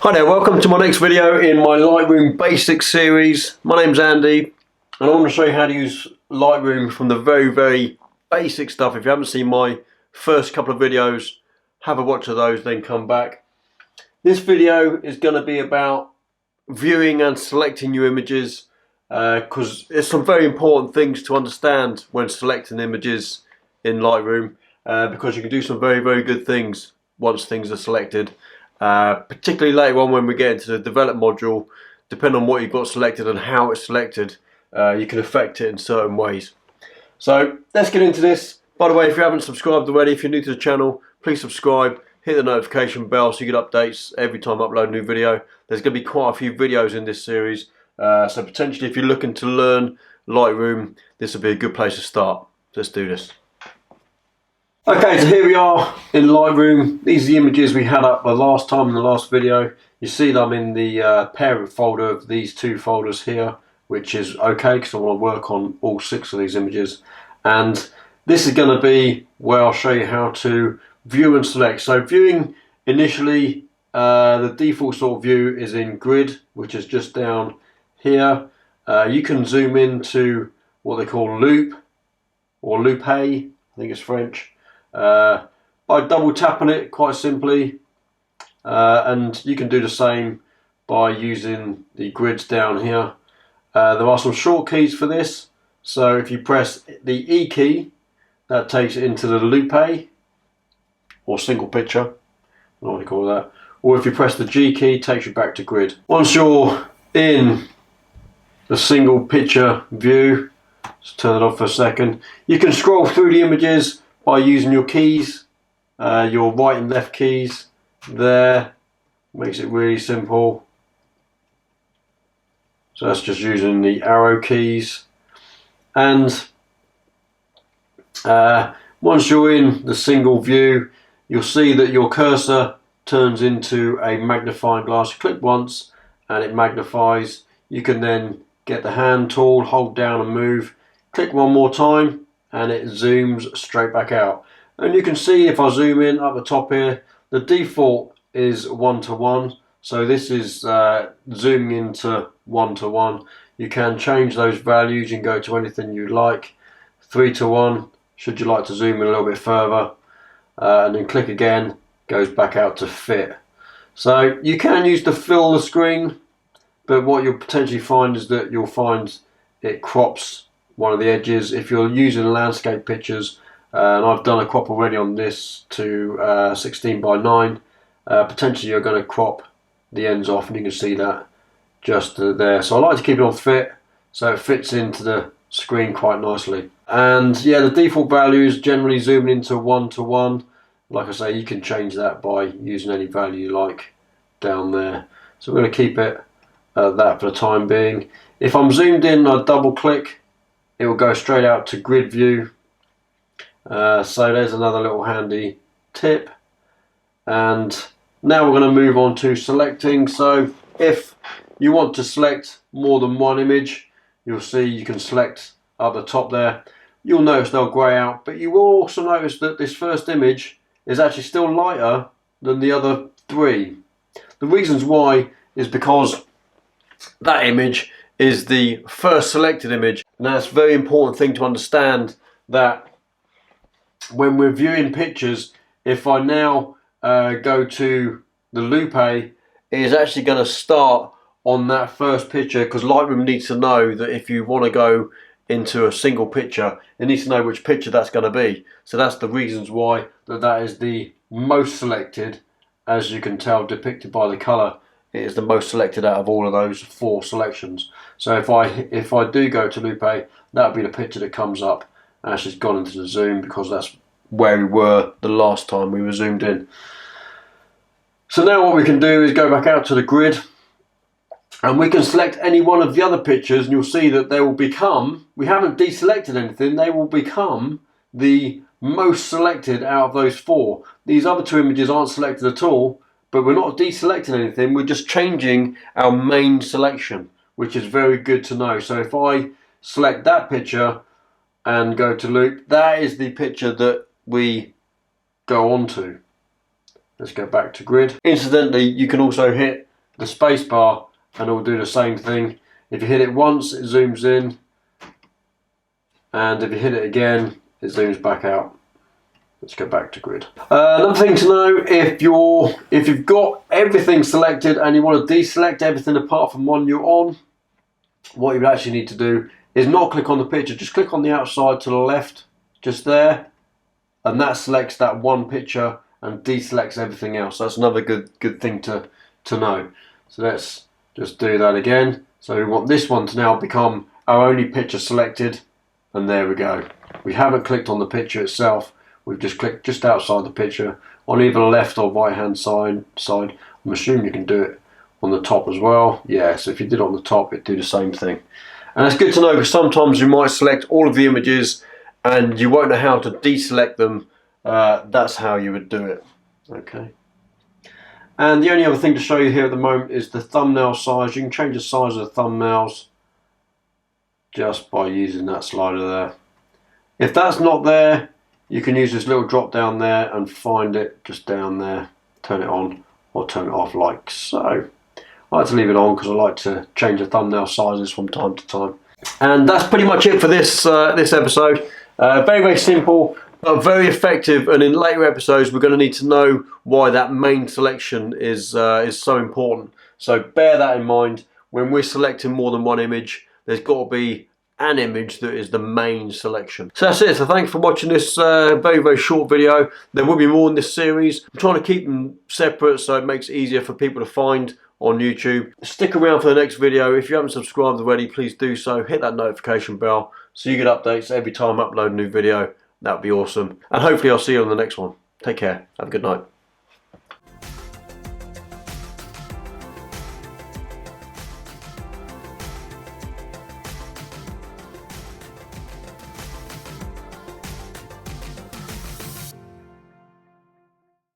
Hi there, welcome to my next video in my Lightroom Basics series. My name's Andy and I want to show you how to use Lightroom from the very basic stuff. If you haven't seen my first couple of videos, have a watch of those, then come back. This video is going to be about viewing and selecting your images because there's some very important things to understand when selecting images in Lightroom because you can do some very good things once things are selected. Particularly later on when we get into the develop module, depending on what you've got selected and how it's selected, you can affect it in certain ways. So let's get into this. By the way, if you haven't subscribed already, if you're new to the channel, please subscribe, hit the notification bell so you get updates every time I upload a new video. There's going to be quite a few videos in this series, so potentially if you're looking to learn Lightroom, this will be a good place to start. Let's do this. Okay, so here we are in Lightroom. These are the images we had up the last time in the last video. You see them in the parent folder of these two folders here, which is okay because I want to work on all 6 of these images. And this is going to be where I'll show you how to view and select. So viewing initially, the default sort of view is in grid, which is just down here. You can zoom into what they call loop or loupe, I think it's French. By double tapping it quite simply, and you can do the same by using the grids down here. There are some short keys for this, so if you press the E key, that takes it into the loupe or single picture, I don't know what you call that, or if you press the G key, it takes you back to grid. Once you're in the single picture view, let's turn it off for a second, you can scroll through the images by using your keys, your right and left keys there. Makes it really simple. So that's just using the arrow keys. And once you're in the single view, you'll see that your cursor turns into a magnifying glass. You click once and it magnifies. You can then get the hand tool, hold down and move. Click one more time and it zooms straight back out. And you can see if I zoom in up the top here, the default is 1:1. So this is zooming into 1:1. You can change those values and go to anything you like. 3:1, should you like to zoom in a little bit further. And then click again, goes back out to fit. So you can use to fill the screen, but what you'll potentially find is that you'll find it crops one of the edges. If you're using landscape pictures, and I've done a crop already on this to 16:9, potentially you're going to crop the ends off, and you can see that just there. So I like to keep it on fit so it fits into the screen quite nicely. And yeah, the default value is generally zooming into 1:1. Like I say, you can change that by using any value you like down there. So we're going to keep it at that for the time being. If I'm zoomed in, I double click, it will go straight out to grid view. So there's another little handy tip. And now we're going to move on to selecting. So if you want to select more than one image, you'll see you can select up the top there. You'll notice they'll grey out, but you will also notice that this first image is actually still lighter than the other 3. The reasons why is because that image is the first selected image. And that's a very important thing to understand, that when we're viewing pictures, if I now go to the loupe, it is actually going to start on that first picture, because Lightroom needs to know that if you want to go into a single picture, it needs to know which picture that's going to be. So that's the reasons why that is the most selected. As you can tell, depicted by the colour, it is the most selected out of all of those 4 selections. So if I do go to loupe, that'll be the picture that comes up. And it's just gone into the zoom because that's where we were the last time we were zoomed in. So now what we can do is go back out to the grid, and we can select any one of the other pictures, and you'll see that they will become, we haven't deselected anything, they will become the most selected out of those 4. These other 2 images aren't selected at all, but we're not deselecting anything, we're just changing our main selection, which is very good to know. So if I select that picture and go to loupe, that is the picture that we go on to. Let's go back to grid. Incidentally, you can also hit the space bar and it will do the same thing. If you hit it once, it zooms in, and if you hit it again, it zooms back out. Let's go back to grid. Another thing to know, if you've got everything selected and you want to deselect everything apart from one you're on, what you would actually need to do is not click on the picture, just click on the outside to the left, just there, and that selects that one picture and deselects everything else. That's another good thing to know. So let's just do that again. So we want this one to now become our only picture selected, and there we go. We haven't clicked on the picture itself, we've just clicked just outside the picture on either the left or right hand side. I'm assuming you can do it on the top as well. Yeah, so if you did it on the top, it'd do the same thing. And it's good to know, because sometimes you might select all of the images and you won't know how to deselect them. That's how you would do it. Okay. And the only other thing to show you here at the moment is the thumbnail size. You can change the size of the thumbnails just by using that slider there. If that's not there, you can use this little drop down there and find it just down there. Turn it on or turn it off like so. I like to leave it on because I like to change the thumbnail sizes from time to time. And that's pretty much it for this episode. Very simple, but very effective. And in later episodes, we're going to need to know why that main selection is so important. So bear that in mind. When we're selecting more than one image, there's got to be an image that is the main selection. So that's it. So thanks for watching this very short video. There will be more in this series. I'm trying to keep them separate so it makes it easier for people to find on YouTube. Stick around for the next video. If you haven't subscribed already, please do so. Hit that notification bell so you get updates every time I upload a new video. That would be awesome. And hopefully I'll see you on the next one. Take care. Have a good night.